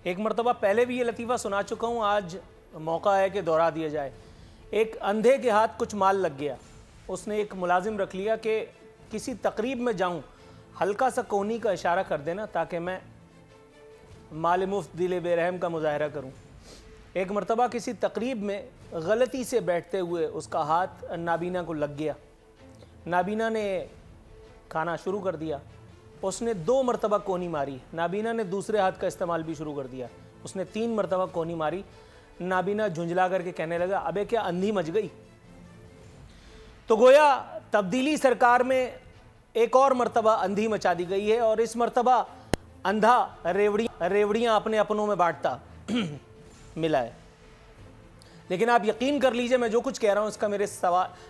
ایک مرتبہ پہلے بھی یہ لطیفہ سنا چکا ہوں, آج موقع ہے کہ دہرا دیا جائے. ایک اندھے کے ہاتھ کچھ مال لگ گیا, اس نے ایک ملازم رکھ لیا کہ کسی تقریب میں جاؤں ہلکا سا کونی کا اشارہ کر دینا تاکہ میں مال مفت دل بے رحم کا مظاہرہ کروں. ایک مرتبہ کسی تقریب میں غلطی سے بیٹھتے ہوئے اس کا ہاتھ نابینا کو لگ گیا. نابینا نے کھانا شروع کر دیا. اس نے 2 مرتبہ کونی ماری. نابینا نے دوسرے ہاتھ کا استعمال بھی شروع کر دیا. اس نے 3 مرتبہ کونی ماری. نابینا جھنجلا کر کے کہنے لگا, ابے کیا اندھی مچ گئی؟ تو گویا تبدیلی سرکار میں ایک اور مرتبہ اندھی مچا دی گئی ہے, اور اس مرتبہ اندھا ریوڑیاں اپنے اپنوں میں بانٹتا ملا ہے. لیکن آپ یقین کر لیجئے میں جو کچھ کہہ رہا ہوں اس کا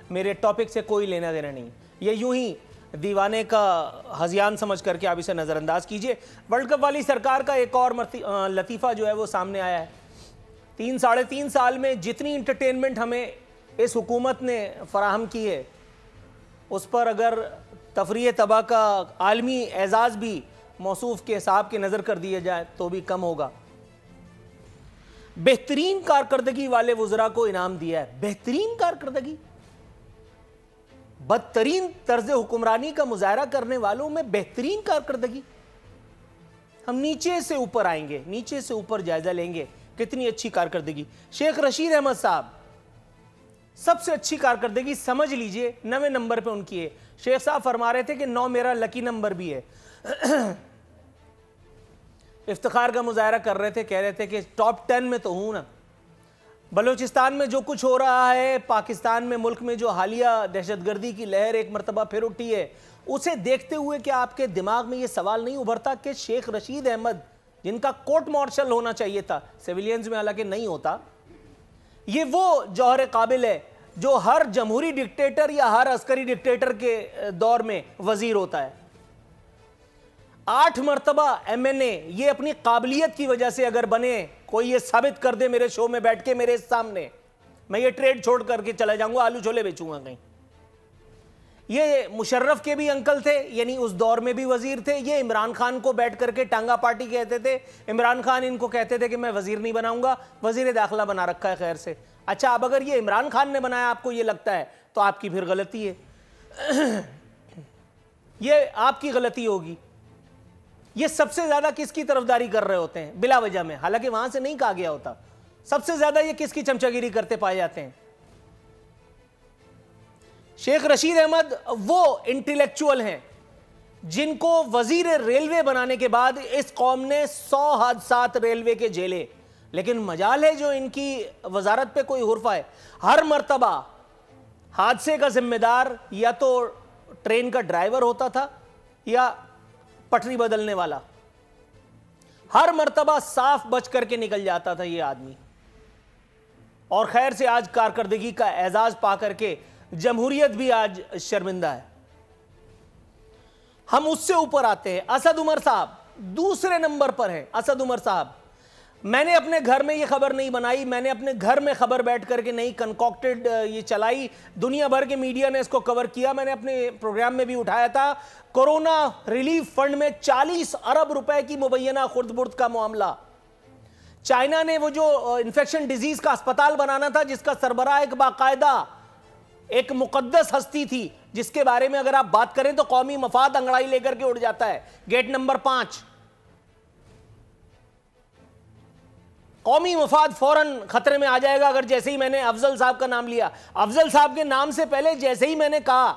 میرے ٹاپک سے کوئی لینا دینا نہیں. یہ یوں ہی دیوانے کا ہذیان سمجھ کر کے آپ اسے نظر انداز کیجئے. ورلڈ کپ والی سرکار کا ایک اور لطیفہ جو ہے وہ سامنے آیا ہے. 3-3.5 سال میں جتنی انٹرٹینمنٹ ہمیں اس حکومت نے فراہم کی ہے, اس پر اگر تفریح طبع کا عالمی اعزاز بھی موصوف کے حساب کے نظر کر دیا جائے تو بھی کم ہوگا. بہترین کارکردگی والے وزراء کو انعام دیا ہے. بہترین کارکردگی, بدترین طرز حکمرانی کا مظاہرہ کرنے والوں میں بہترین کارکردگی. ہم نیچے سے اوپر آئیں گے, نیچے سے اوپر جائزہ لیں گے کتنی اچھی کارکردگی. شیخ رشید احمد صاحب سب سے اچھی کارکردگی سمجھ لیجئے 9ویں نمبر پہ ان کی ہے. شیخ صاحب فرما رہے تھے کہ 9 میرا لکی نمبر بھی ہے. افتخار کا مظاہرہ کر رہے تھے, کہہ رہے تھے کہ ٹاپ 10 میں تو ہوں نا. بلوچستان میں جو کچھ ہو رہا ہے, پاکستان میں, ملک میں جو حالیہ دہشت گردی کی لہر ایک مرتبہ پھر اٹھی ہے, اسے دیکھتے ہوئے کہ آپ کے دماغ میں یہ سوال نہیں ابھرتا کہ شیخ رشید احمد جن کا کورٹ مارشل ہونا چاہیے تھا, سیویلینز میں حالانکہ نہیں ہوتا, یہ وہ جوہر قابل ہے جو ہر جمہوری ڈکٹیٹر یا ہر عسکری ڈکٹیٹر کے دور میں وزیر ہوتا ہے. 8 مرتبہ MNA, یہ اپنی قابلیت کی وجہ سے اگر بنے, کوئی یہ ثابت کر دے میرے شو میں بیٹھ کے میرے سامنے, میں یہ ٹریڈ چھوڑ کر کے چلا جاؤں گا, آلو چھولے بیچوں گا کہیں. یہ مشرف کے بھی انکل تھے, یعنی اس دور میں بھی وزیر تھے. یہ عمران خان کو بیٹھ کر کے ٹانگا پارٹی کہتے تھے. عمران خان ان کو کہتے تھے کہ میں وزیر نہیں بناؤں گا, وزیر داخلہ بنا رکھا ہے خیر سے. اچھا, اب اگر یہ عمران خان نے بنایا آپ کو یہ لگتا ہے تو آپ کی پھر غلطی ہے, یہ آپ کی غلطی ہوگی. یہ سب سے زیادہ کس کی طرفداری کر رہے ہوتے ہیں بلا وجہ میں, حالانکہ وہاں سے نہیں کہا گیا ہوتا. سب سے زیادہ یہ کس کی چمچاگیری کرتے پائے جاتے ہیں؟ شیخ رشید احمد وہ انٹیلیکچول ہیں جن کو وزیر ریلوے بنانے کے بعد اس قوم نے 100 حادثات ریلوے کے جھیلے, لیکن مجال ہے جو ان کی وزارت پہ کوئی حرفہ ہے. ہر مرتبہ حادثے کا ذمہ دار یا تو ٹرین کا ڈرائیور ہوتا تھا یا پٹری بدلنے والا. ہر مرتبہ صاف بچ کر کے نکل جاتا تھا یہ آدمی, اور خیر سے آج کارکردگی کا اعزاز پا کر کے جمہوریت بھی آج شرمندہ ہے. ہم اس سے اوپر آتے ہیں. اسد عمر صاحب دوسرے نمبر پر ہیں. اسد عمر صاحب, میں نے اپنے گھر میں یہ خبر نہیں بنائی, میں نے اپنے گھر میں خبر بیٹھ کر کے نہیں کنکوکٹڈ یہ چلائی, دنیا بھر کے میڈیا نے اس کو کور کیا. میں نے اپنے پروگرام میں بھی اٹھایا تھا. کورونا ریلیف فنڈ میں 40 ارب روپے کی مبینہ خرد برد کا معاملہ. چائنا نے وہ جو انفیکشن ڈیزیز کا اسپتال بنانا تھا, جس کا سربراہ ایک باقاعدہ ایک مقدس ہستی تھی, جس کے بارے میں اگر آپ بات کریں تو قومی مفاد انگڑائی لے کر کے اڑ جاتا ہے. گیٹ نمبر 5, قومی مفاد فوراً خطرے میں آ جائے گا اگر جیسے ہی میں نے افضل صاحب کا نام لیا. افضل صاحب کے نام سے پہلے جیسے ہی میں نے کہا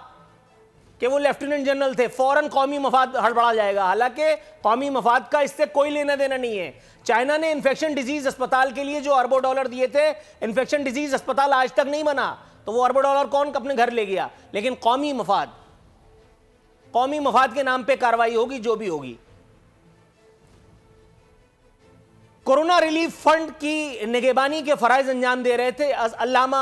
کہ وہ لیفٹیننٹ جنرل تھے, فوراً قومی مفاد ہڑبڑا جائے گا. حالانکہ قومی مفاد کا اس سے کوئی لینا دینا نہیں ہے. چائنا نے انفیکشن ڈیزیز اسپتال کے لیے جو اربوں ڈالر دیے تھے, انفیکشن ڈیزیز اسپتال آج تک نہیں بنا, تو وہ اربوں ڈالر کون اپنے گھر لے گیا؟ لیکن قومی مفاد کے نام پہ کارروائی ہوگی جو بھی ہوگی. کورونا ریلیف فنڈ کی نگہبانی کے فرائض انجام دے رہے تھے علامہ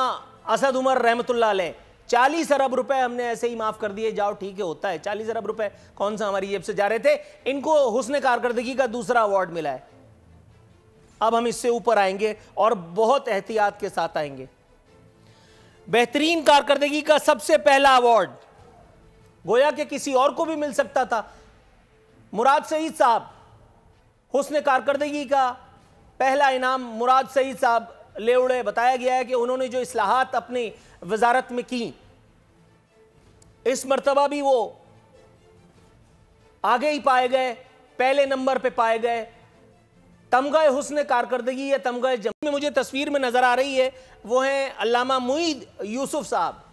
اسد عمر رحمت اللہ علیہ. 40 ارب روپے ہم نے ایسے ہی معاف کر دیے, جاؤ ٹھیک ہے ہوتا ہے. 40 ارب روپے کون سا ہماری جیب سے جا رہے تھے. ان کو حسن کارکردگی کا دوسرا ایوارڈ ملا ہے. اب ہم اس سے اوپر آئیں گے اور بہت احتیاط کے ساتھ آئیں گے. بہترین کارکردگی کا سب سے پہلا ایوارڈ گویا کہ کسی اور کو بھی مل سکتا تھا. مراد سعید صاحب حسن کارکردگی کا पहला इनाम मुराद सईद साहब लेउड़े, बताया गया है कि उन्होंने जो इस्लाहात अपनी वजारत में की, इस मर्तबा भी वो आगे ही पाए गए, पहले नंबर पे पाए गए। तमगा हुस्न कारकर्दगी या तमगा जम में मुझे तस्वीर में नजर आ रही है, वो हैं अल्लामा मुईद यूसुफ साहब।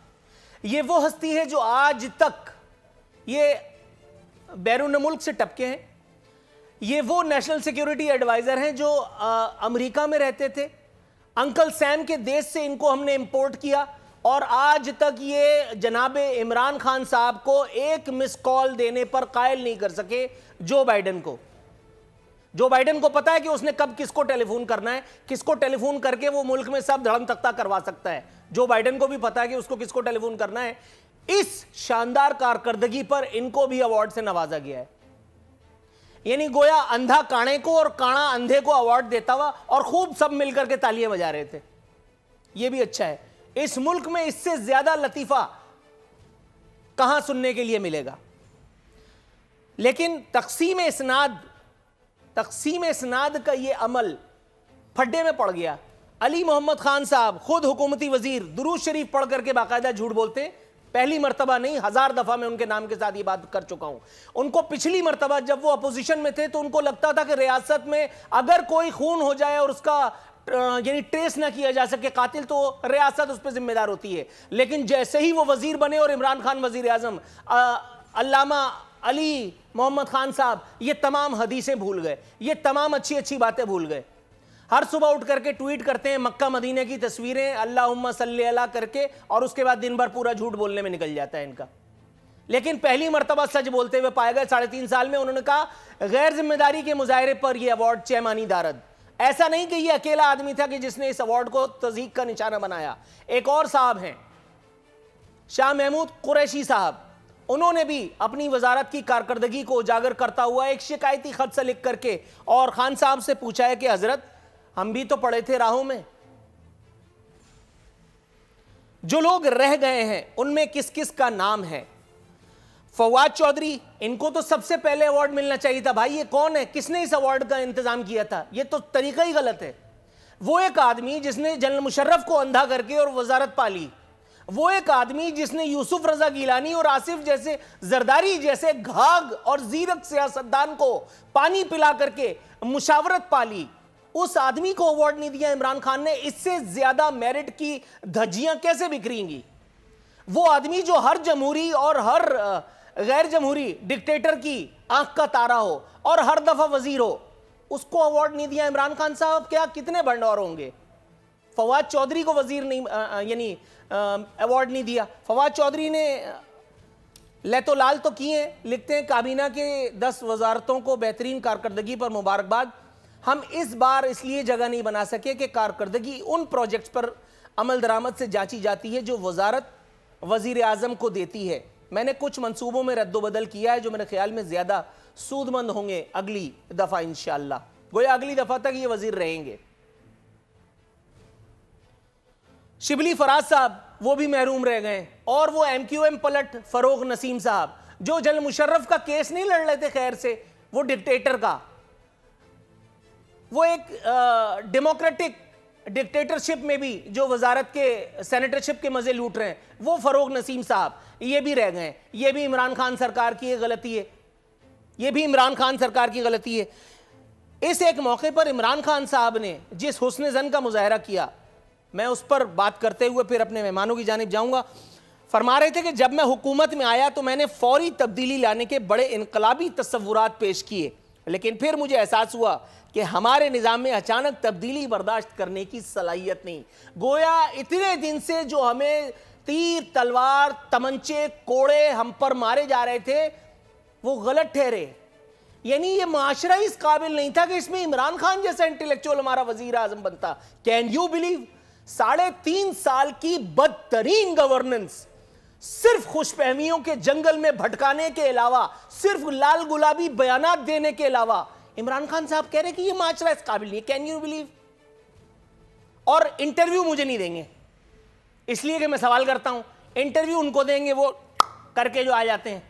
ये वो हस्ती है जो आज तक ये बैरून मुल्क से टपके हैं। ये वो नेशनल सिक्योरिटी एडवाइजर हैं जो अमेरिका में रहते थे। अंकल सैम के देश से इनको हमने इंपोर्ट किया और आज तक ये जनाबे इमरान खान साहब को एक मिस कॉल देने पर कायल नहीं कर सके जो बाइडन को। जो बाइडन को पता है कि उसने कब किसको टेलीफोन करना है, किसको टेलीफोन करके वो मुल्क में सब धड़म तख्ता करवा सकता है। जो बाइडन को भी पता है कि उसको किसको टेलीफोन करना है। इस शानदार कारकर्दगी पर इनको भी अवार्ड से नवाजा गया है। यानी गोया अंधा काणे को और काणा अंधे को अवार्ड देता हुआ और खूब सब मिलकर के तालियां बजा रहे थे। यह भी अच्छा है। इस मुल्क में इससे ज्यादा लतीफा कहां सुनने के लिए मिलेगा। लेकिन तकसीम इसनाद का ये अमल फड्डे में पड़ गया। अली मोहम्मद खान साहब खुद हुकूमती वजीर दुरूद शरीफ पढ़ करके बाकायदा झूठ बोलते। पहली मर्तबा नहीं, 1000 दफा मैं उनके नाम के साथ ये बात कर चुका हूं। उनको पिछली मर्तबा जब वो अपोजिशन में थे तो उनको लगता था कि रियासत में अगर कोई खून हो जाए और उसका यानी ट्रेस ना किया जा सके कातिल, तो रियासत उस पर जिम्मेदार होती है। लेकिन जैसे ही वो वजीर बने और इमरान खान वजीर आजम, अल्लामा अली मोहम्मद खान साहब ये तमाम हदीसें भूल गए, ये तमाम अच्छी अच्छी बातें भूल गए। हर सुबह उठ करके ट्वीट करते हैं मक्का मदीने की तस्वीरें अल्लाहुम्मा सल्ली अला करके, और उसके बाद दिन भर पूरा झूठ बोलने में निकल जाता है इनका। लेकिन पहली मर्तबा सच बोलते हुए पाए गए 3.5 साल में। उन्होंने कहा गैर जिम्मेदारी के मुजाहरे पर यह अवार्ड चैमानी दारद। ऐसा नहीं कि यह अकेला आदमी था कि जिसने इस अवार्ड को तज़हीक का निशाना बनाया। एक और साहब हैं शाह महमूद कुरैशी साहब, उन्होंने भी अपनी वजारत की कारकर्दगी को उजागर करता हुआ एक शिकायती खत से लिख करके और खान साहब से पूछा है कि हजरत हम भी तो पड़े थे राहों में, जो लोग रह गए हैं उनमें किस किस का नाम है। फवाद चौधरी, इनको तो सबसे पहले अवार्ड मिलना चाहिए था। भाई ये कौन है, किसने इस अवार्ड का इंतजाम किया था? ये तो तरीका ही गलत है। वो एक आदमी जिसने जनरल मुशर्रफ को अंधा करके और वजारत पाली, वो एक आदमी जिसने यूसुफ रजा गिलानी और आसिफ जैसे जरदारी जैसे घाघ और जीरक सियासतदान को पानी पिला करके मुशावरत पाली, उस आदमी को अवार्ड नहीं दिया इमरान खान ने। इससे ज्यादा मेरिट की धज्जियां कैसे बिखरेंगी? वो आदमी जो हर जमहूरी और हर गैर जमहूरी डिक्टेटर की आंख का तारा हो और हर दफा वजीर हो, उसको अवार्ड नहीं दिया इमरान खान साहब। क्या कितने भंडौर होंगे? फवाद चौधरी को वजीर नहीं यानी अवार्ड नहीं दिया। फवाद चौधरी ने लेतो लाल तो किए हैं, लिखते हैं काबीना के 10 वजारतों को बेहतरीन कारकर्दगी पर मुबारकबाद। हम इस बार इसलिए जगह नहीं बना सके कि कारकर्दगी उन प्रोजेक्ट्स पर अमल दरामद से जांची जाती है जो वजारत वजीर आजम को देती है। मैंने कुछ मंसूबों में रद्दोबदल किया है जो मेरे ख्याल में ज्यादा सूदमंद होंगे अगली दफा इंशाअल्लाह। गोया अगली दफा तक ये वजीर रहेंगे। शिबली फराज साहब वो भी महरूम रह गए, और वो MQM पलट फरोग नसीम साहब जो जनरल मुशर्रफ का केस नहीं लड़ रहे थे खैर से, वो डिक्टेटर का, वो एक डेमोक्रेटिक डिक्टेटरशिप में भी जो वजारत के सेनेटरशिप के मजे लूट रहे हैं, वो फरोग नसीम साहब ये भी रह गए। ये भी इमरान खान सरकार की गलती है, ये भी इमरान खान सरकार की गलती है। इस एक मौके पर इमरान खान साहब ने जिस हुस्न ज़न का मुजाहरा किया, मैं उस पर बात करते हुए फिर अपने मेहमानों की जानिब जाऊंगा। फरमा रहे थे कि जब मैं हुकूमत में आया तो मैंने फौरी तब्दीली लाने के बड़े इनकलाबी तस्वुरात पेश किए, लेकिन फिर मुझे एहसास हुआ कि हमारे निज़ाम में अचानक तब्दीली बर्दाश्त करने की सलाहियत नहीं। गोया इतने दिन से जो हमें तीर तलवार तमंचे कोड़े हम पर मारे जा रहे थे वो गलत ठहरे। यानी ये माशरा इस काबिल नहीं था कि इसमें इमरान खान जैसा इंटेलेक्चुअल हमारा वजीर आजम बनता। Can you believe? 3.5 साल की बदतरीन गवर्नेंस, सिर्फ खुशफहमियों के जंगल में भटकाने के अलावा, सिर्फ लाल गुलाबी बयानात देने के अलावा, इमरान खान साहब कह रहे कि ये माशरा इस काबिल नहीं है। Can you believe? और इंटरव्यू मुझे नहीं देंगे, इसलिए कि मैं सवाल करता हूं। इंटरव्यू उनको देंगे वो करके जो आ जाते हैं।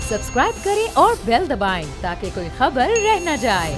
सब्सक्राइब करें और बेल दबाएं ताकि कोई खबर रह न जाए।